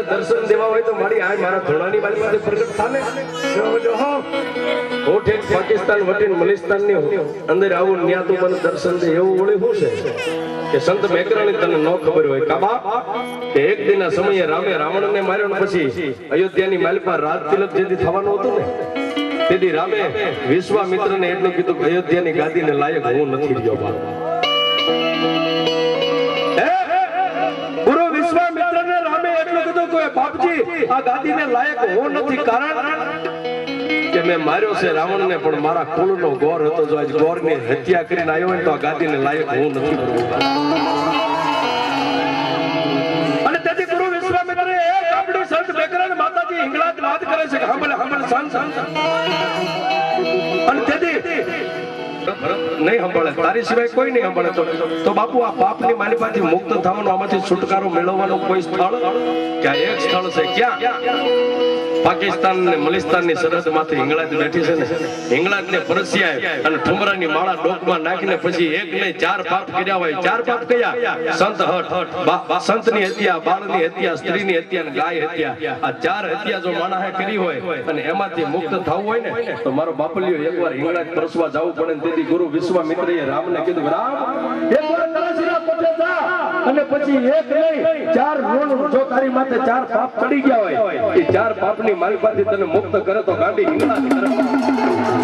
દર્શન દેવા હોય તો મારી આ મારા ધોળાની વાલી પાસે પ્રગટ થાને ઓઠે પાકિસ્તાન વટીન મલિસ્તાનની અંદર આવું ન્યા તું મને દર્શન દે એવું ઓળે શું છે કે સંત મેકરાણી તને ન ખબર હોય કાબા કે એક દિનના સમયે રામે રાવણને માર્યો ને પછી અયોધ્યાની માલિપા રાજ તિલક જેથી થવાનું હતું ને તેથી રામે વિશ્વામિત્રને એટલું કીધું કે અયોધ્યાની ગાદીને લાયક હું નથી રહ્યો બાપ ગુરુ વિશ્વામિત્રને રામે એટલું કીધું કે બાપજી આ ગાદીને લાયક હું નથી કારણ કે મેં માર્યો છે રાવણને પણ મારા કુળનો ગોર હતો જો આજ ગોરની હત્યા કરીને આવ્યો હોય તો આ ગાદીને લાયક હું નથી અને તેથી ગુરુ વિશ્વામિત્રએ એક આપણી સંત મેકરાણી માતાજી હિંગળાજ વાત કરે છે કે સાંભળે સંત અને તેથી નહીં સંભાળે તારી સિવાય કોઈ નહીં સંભાળે તો બાપુ આ પાપની માલિપાથી મુક્ત થવાનો આમાંથી છુટકારો મેળવવાનો કોઈ સ્થળ ક્યાં એક સ્થળ છે ક્યાં પાકિસ્તાન ને મલિસ્તાન ની સરહદ માંથી હિંગળાજ બેઠી છે ને હિંગળાજ ને પરસ્યા અને ઠુમરાની માળા ડોકમાં નાખીને પછી એક ને ચાર પાપ કર્યા હોય ચાર પાપ કયા સંત હઠ સંત ની હત્યા બાળ ની હત્યા સ્ત્રી ની હત્યા અને ગાય હત્યા આ ચાર હત્યા જો માણસે કરી હોય અને એમાંથી મુક્ત થવું હોય ને તો મારો બાપલિયો એકવાર હિંગળાજ પરસવા જવું પડે તેથી ગુરુ વિશ્વામિત્રએ રામને કીધું રામ એકવાર તળાસીના પથે જા અને પછી એક નહીં ચાર ઋણ જો તારી માથે ચાર પાપ ચડી ગયા હોય એ ચાર પાપની માલિપાથી તને મુક્ત કરે તો ગાંડી હિંગળાજ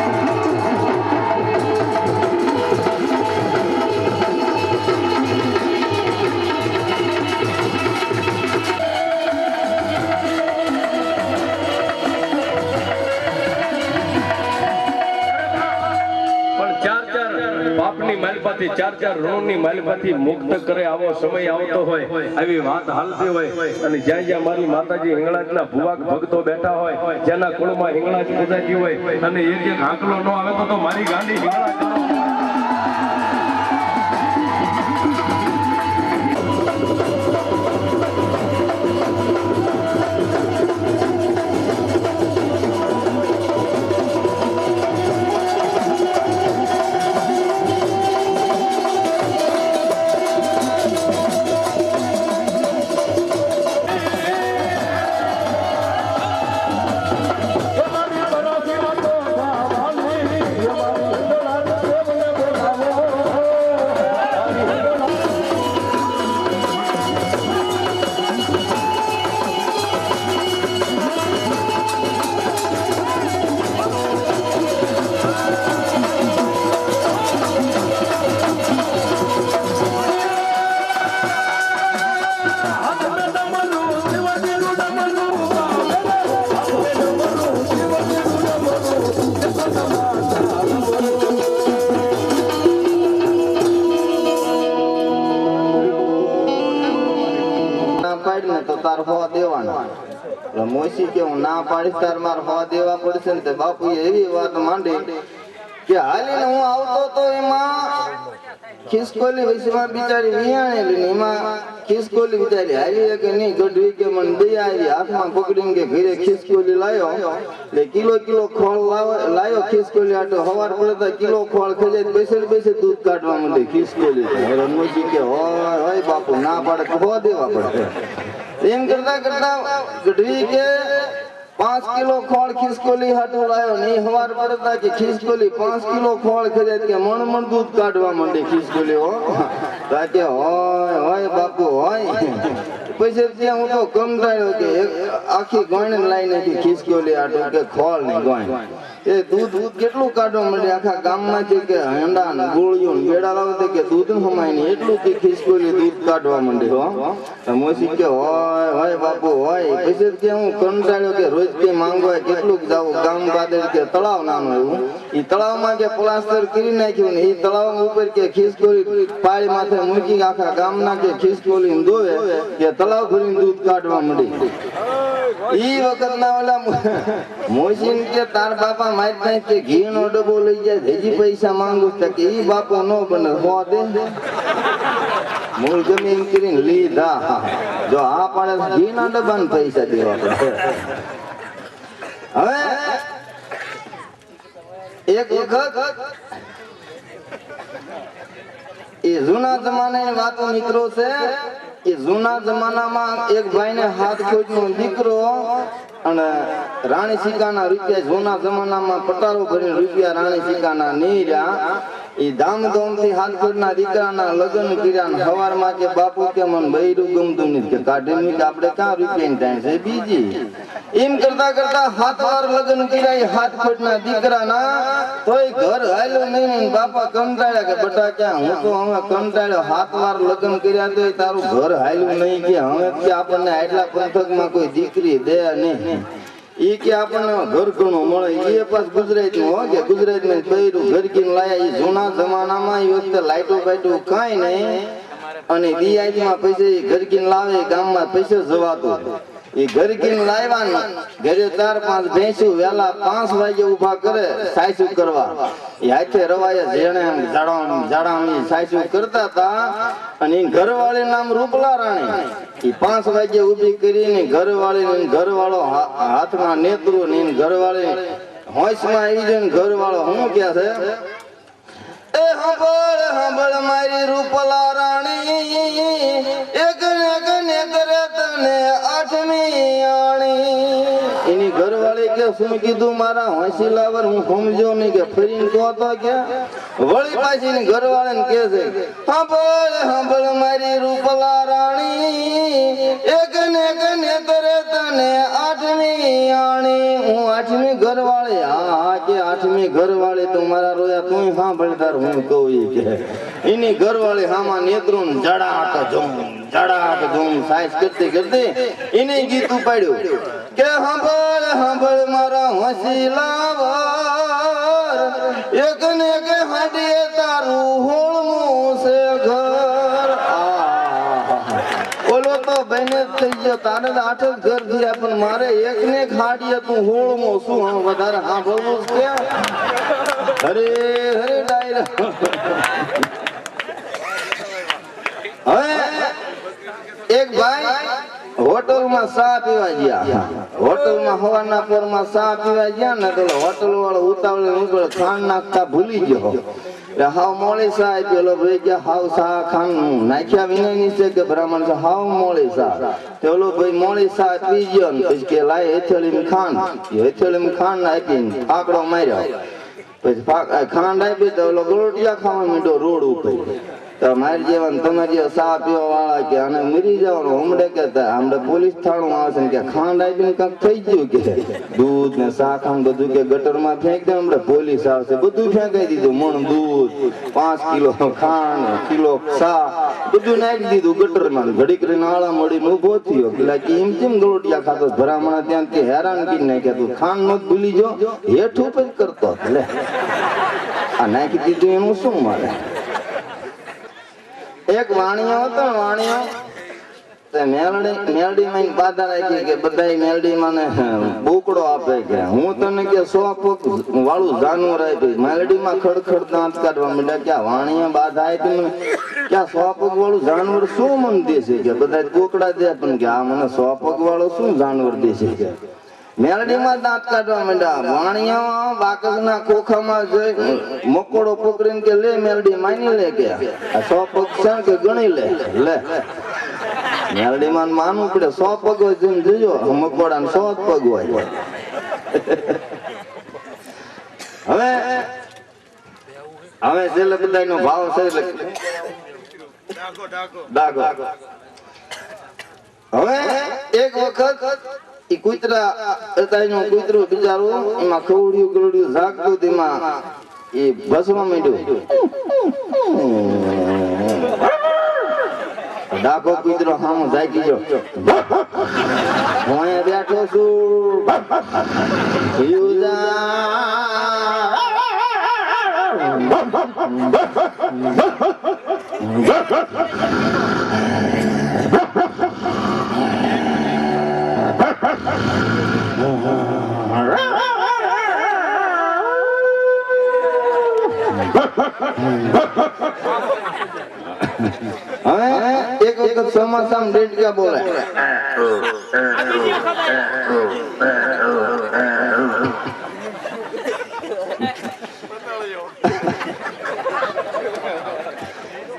માલિપાથી ચાર ચાર ઋણની માલિપાથી મુક્ત કરે આવો સમય આવતો હોય આવી વાત હાલતી હોય અને જ્યાં જ્યાં મારી માતાજી હિંગળાજના ભુવાક ભક્તો બેઠા હોય જેના કુળમાં હિંગળાજ પૂજાતી હોય અને એક એક આંકલો ન આવે તો મારી ગાંડી હિંગળાજ તાર હોવા દેવાના. એટલે મોસી કે હું ના પાડીશ તાર મારે હોવા દેવા પડશે ને. તે બાપુએ એવી વાત માંડી કે હાલીને હું આવતો તો એમાં ખિસકોલી વૈશ્વમાં બિચારી વિયાણેલી ને એમાં ખિસકોલી બિચારી હાલી કે નહીં ગઢવી કે મને બે આવી હાથમાં પકડીને કે ઘરે ખિસકોલી લાયો એટલે કિલો ખોળ લાયો ખિસકોલી આટો હવાર પડતા કિલો ખોળ ખજાય બેસે દૂધ કાઢવા માંડે ખિસકોલી. રણમોજી કે હોય બાપુ ના પાડે તો હોવા દેવા પડે. એમ કરતા ગઢવી કે 5 કિલો ખોળ ખિસકોલી હાટો લાયો નહીં હવાર પડતા કે ખિસકોલી 5 કિલો ખોળ ખજાય કે મણ દૂધ કાઢવા માંડે ખિસકોલી. હો કે હોય બાપુ હોય. પછી ત્યાં હું તો કંટાળ્યો કે આખી ગોણ લાઈ નાખી ખિસકોલી આટો કે ખોળ ની ગોણ. એ દૂધ કેટલું કાઢવા માંડે આખા ગામમાંથી કે હંડા ને ગોળીઓ ને બેડા લાવતે કે દૂધ હમાય નહીં એટલું કે ખિસકોલી દૂધ કાઢવા માંડે. હો મોસી કે હોય બાપુ હોય. પછી કે હું કંટાળ્યો કે રોજ કે માંગવા કેટલું જાવું ગામ બાદર કે તળાવ નાનું એવું એ તળાવમાં કે પ્લાસ્ટર કરી નાખ્યું ને એ તળાવ ઉપર કે ખિસકોલી પાળી માથે મૂકી આખા ગામના કે ખિસકોલી દોવે કે તળાવ ભરીને દૂધ કાઢવા માંડી. ઈ વખત ના ઓલા મોસી કે તાર બાપા મારી પાસે કે ઘી નો ડબ્બો લઈ જાય હજી પૈસા માંગુ કે ઈ બાપો નો બને હો દે મૂળ ગમે એમ કરીને લીધા. જો આ પાડે ઘી ના ડબ્બા ને પૈસા દેવા પડે. હવે એક વખત એ જૂના જમાનાની વાતો મિત્રો છે. એ જૂના જમાનામાં એક ભાઈને હાથ ખોટનો દીકરો અને રાણી સિકાના રૂપિયા જૂના જમાનામાં પટારો ભરીને રૂપિયા રાણી સિકાના નહીં રહ્યા. એ ધામધૂમ થી હાથખોટના દીકરાના લગ્ન કર્યા. હવારમાં કે બાપુ કે મને બૈરું ગમતું નથી કે કાઢી કે આપણે ક્યાં રૂપિયાની ટાઈમ છે બીજી. એમ કરતા 7 વાર લગ્ન કર્યા હાથખોટના દીકરાના તોય ઘર હાલ્યો નહીં. બાપા કંટાળ્યા કે બટા ક્યાં હું તો હવે કંટાળ્યો 7 વાર લગ્ન કર્યા તો તારું ઘર હાલ્યું નહીં કે હવે કે આપણને આટલા પંથકમાં કોઈ દીકરી દે નહીં. ઈ કે આપણને ઘર ઘણું મળે. એ પાસ ગુજરાતી હો કે ગુજરાતમાં પહેરું ઘર કીને લાયા. એ જૂના જમાનામાં એ વખતે લાઈટો બાઈટો કાંઈ નહીં અને રિયાઈમાં પૈસા ઘર કીને લાવે ગામમાં પૈસા જવાતું. એ ઘર કીને લાવ્યા ઘરે 4-5 ભેંસું વેલા 5 વાગે ઉભા કરે સાયસુ કરવા. એ હાથે રવાયા જેણે જાડાની સાયસુ કરતા હતા. અને ઘરવાળી નામ રૂપલા રાણી. એ 5 વાગે ઉભી કરીને ઘરવાળો હાથમાં નેત્રું ને ઘરવાળી હોંશમાં આવી જાય. ઘરવાળો હું કે છે એ હંભળ મારી રૂપલા રાણી એક નેત્રે તને 8મી આણી. એની ઘરવાળી કે શું કીધું મારા હોંશી લાવર હું સમજો નહીં કે ફરીને તો કે વળી પાછી ની ઘરવાળાને કે છે હંભળ મારી રૂપલા રાણી એક નેત્રે તને 8મી આણી. હું 8મી ઘરવાળી. હા કે 8મી ઘરવાળી તો મારા રોયા તું સાંભળ તાર હું કહું કે એની ઘરવાળી હામાં નેત્રું જડાટ જોમ સાઈસ કરતી એને ગીત ઉપાડ્યું કે હંભળ મારા હોંશી લાવર એક ને કે હાડીએ તારું હોળમું છે ઘર. બોલો તો બહેને થઈ ગયો તારે 8 જ ઘર થયા પણ મારે એક ને ખાડીએ તું હોળમો શું વધારે સાંભળવું છે. હરે હરે ડાયરા. હવે એક ભાઈ હોટલમાં ચા પીવા ગયા. હોટલમાં હવાના પોરમાં ચા પીવા ગયા ને તો હોટલ વાળો ઉતાવળે ખાંડ નાખતા ભૂલી ગયો. હાવ મોળી ચા પેલો ભાઈ કે હાવ ચા ખાંડ નાખ્યા વિના ની છે કે બ્રાહ્મણ છે હાવ મોળી ચા. પેલો ભાઈ મોળી ચા પી ગયો ને પછી કે લાય હેથેળીમાં ખાંડ આપીને ફાકડો માર્યો. પછી ખાંડ આપી તો ઓલો ગળોટિયા ખાવા માંડ્યો રોડ ઉપર. મારી જેવા તમારી જેવા ચા પીવા વાળા કે આને મરી જવાનું હમણે કે હમણે પોલીસ થાણું આવશે કે ખાંડ આપીને કંઈક થઈ ગયું કે દૂધ ને ચા ખાંડ બધું કે ગટરમાં ફેંક દે હમણે પોલીસ આવશે. બધું ફેંકાઈ દીધું. મણ દૂધ 5 કિલો ખાંડ કિલો ચા બધું નાખી દીધું ગટરમાં. ઘડીક નાળા મળીને ઉભો થયો કે એમ કેમ ગલોટિયા ખાતો ભરામણા ત્યાં કે હેરાન કરી નાખ્યા તું ખાંડ નો ભૂલી જો હેઠ ઉપર કરતો એટલે આ નાખી દીધું એનું શું મારે. એક વાણિયો હતો. વાણિયો તે મેલડીમાં ઈ બાધા રાખી કે બધાય મેલડીમાં ને બોકડો આપે કે હું તને કે 100 પગ વાળું જાનવર આપી મેલડીમાં ખડખડ દાંત કાઢવા માંડ્યા ક્યાં વાણીયા બાધા આપી મને ક્યાં 100 પગ વાળું જાનવર શું મન દેશે કે બધાય બોકડા દે પણ કે આ મને 100 પગ વાળો શું જાનવર દેશે કે મેલડીમાં દાંત કાઢવા માંડ્યા વાણિયા બાકસના ખોખામાં જોઈ મકોડો પકડીને કે લે મેલડી માની લે કે આ 100 પગ છે કે ગણી લે મેલડીમાં માનવું પડે 100 પગ હોય જેમ જોજો મકોડા 100 પગ હોય હવે છેલ્લે બધાનો ભાવ છે એટલે ડાઘો હવે એક વખત ઈ કૂતરા અતાઈનું કૂતરું બિચારું એમાં ખવડ્યું ઝાકતું તેમાં એ ભસવા માંડ્યું ડાકો કૂતરો સામો જાગી ગયો હું અહીંયા બેઠો હવે એક વખત સમાસામ ડેટકા બોલે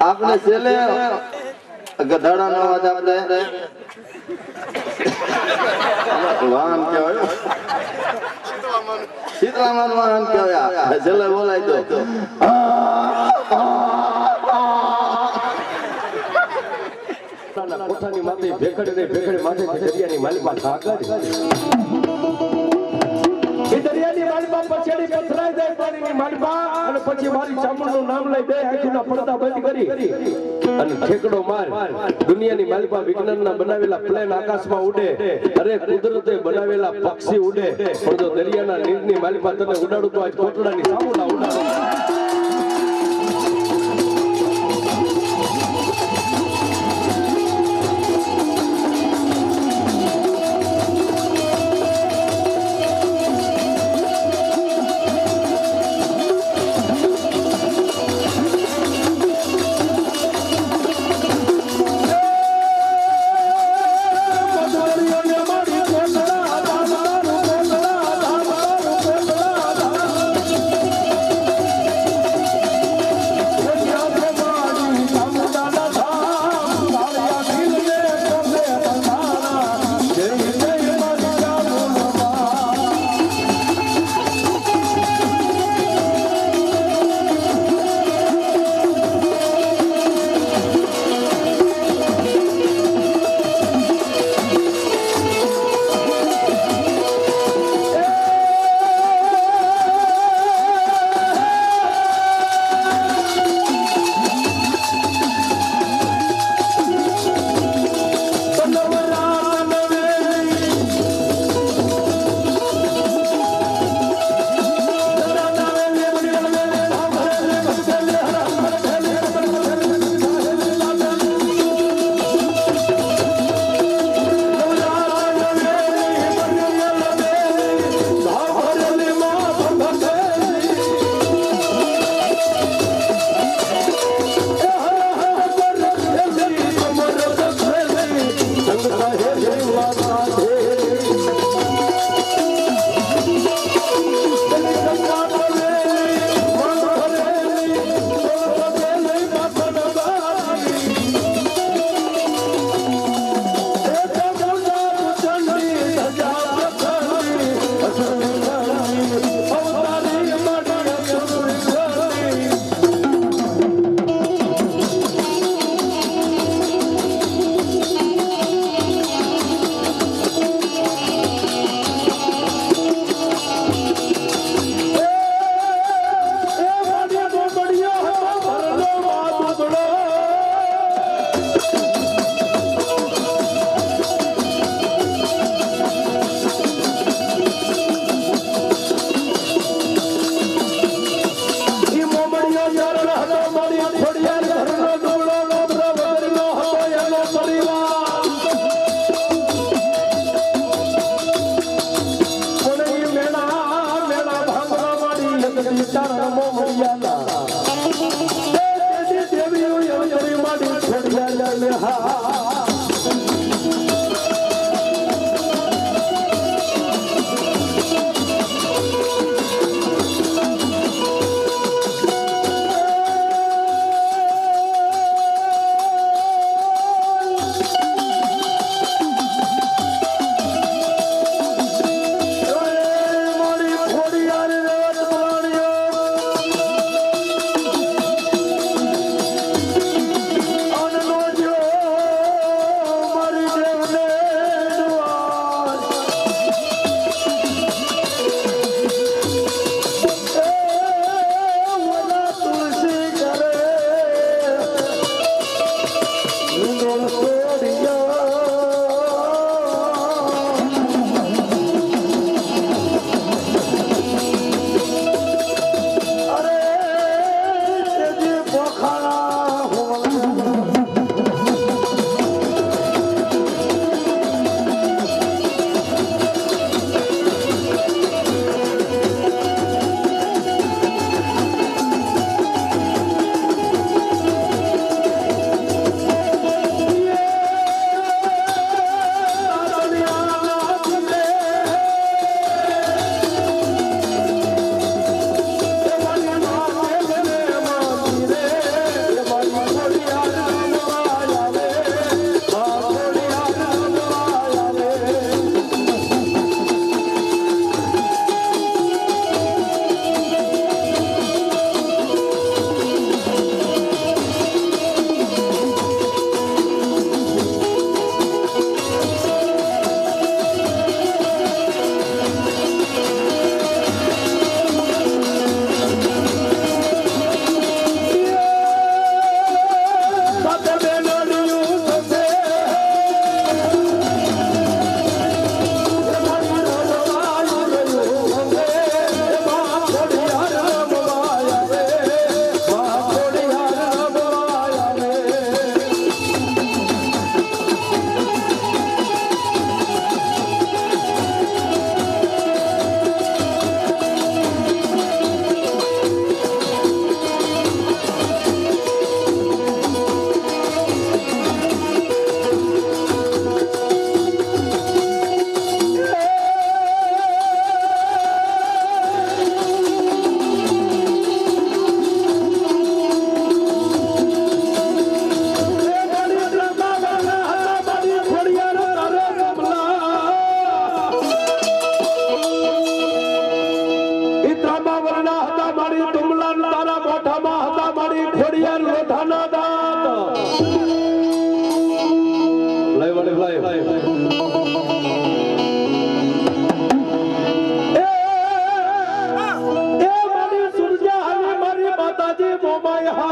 આપણે છેલ્લે ગધાડાનો અવાજ આપણે વાહન કહેવાય શીતળામાનું વાહન કહેવાય છેલ્લે બોલાય તો કોઠાની માથે ભેખડે માથે દરિયાની માલિકા સાગર એ દરિયાની માલિકા પછેડી પથરાઈ જાય પાણીની માલિકા અને પછી મારી ચામુંડનું નામ લઈ બે આંખોના પડદા બંધ કરી અને ઠેકડો માર દુનિયાની માલિકા વિજ્ઞાનના બનાવેલા પ્લેન આકાશમાં ઉડે અરે કુદરતે બનાવેલા પક્ષી ઉડે પણ જો દરિયાના નીરની માલિકા તને ઉડાડું તો આજ કોટડાની સામુંડા ઉડાડું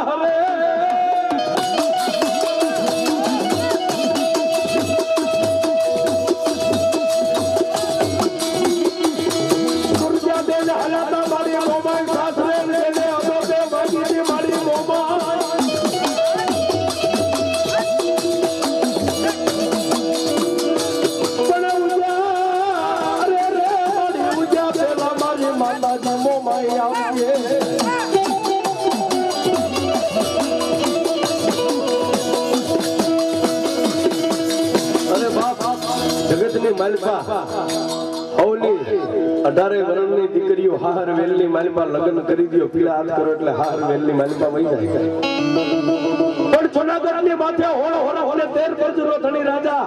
હારે સુરજા બેન હલાતા મારી મોમાઈ સાસરે લેને અબો બે ભાગીની મારી મોમાઈ માતાજી મોમાઈ આવીએ અરે બાપ જગતની માલિકા હવલી 18 વર્ષની દીકરીઓ હાર વેલની માલિકા લગ્ન કરી દો પીળા હાથ કરો એટલે હાર વેલની માલિકા વહી જાય પણ જુનાગઢની માથે હોળે 13 વર્ષનો ધણી રાજા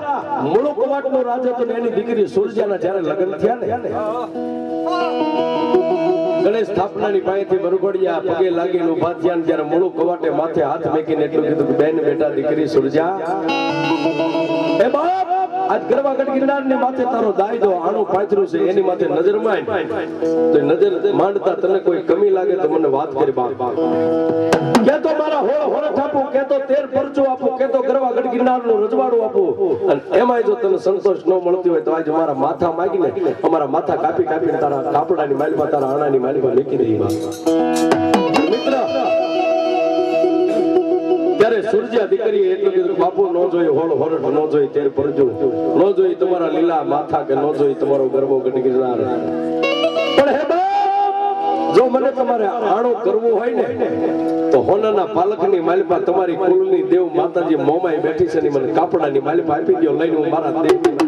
મુળુકવાટનો રાજા તો એની દીકરી સુરજાના જ્યારે લગ્ન થયા ને ગણેશ સ્થાપનાની પાસેથી બરગોડિયા પગે લાગીને ઉભા થયા ને જ્યારે મૂળું કવાટે માથે હાથ મેકીને એટલું કીધું કે બેન બેટા દીકરી સુરજા એ બાપ આજ ગરવાગઢ ગિરનારની માથે તારો દાયદો આણું પાથર્યું છે એની માથે નજર માંડ તો નજર માંડતા તને કોઈ કમી લાગે તો મને વાત કરી બાપ કે તો મારા હોરઠ આપું કે તો 13 પરચો આપું કે તો ગરવાગઢ ગિરનારનું રજવાડું આપું અને એમાંય જો તને સંતોષ ન મળતી હોય તો આજે મારા માથા માગીને અમારા માથા કાપીને તારા કાપડાની માલિકા તારા આણાની માલિકા મૂકી દઈ મિત્ર ત્યારે સૂર્યા દીકરીએ એટલું કીધું બાપુ ન જોઈ હોરઠ ન જોઈ 13 પરચો ન જોઈ તમારા લીલા માથા કે ન જોઈ તમારો ગરવાગઢ ગિરનાર પણ હે જો મને તમારે આણો કરવો હોય ને તો હોનાના પાલકની માલિકા તમારી કુળની દેવ માતાજી મોમાઈ બેઠી છે ને મને કાપડાની માલિકા આપી દો લઈને હું મારા દેવની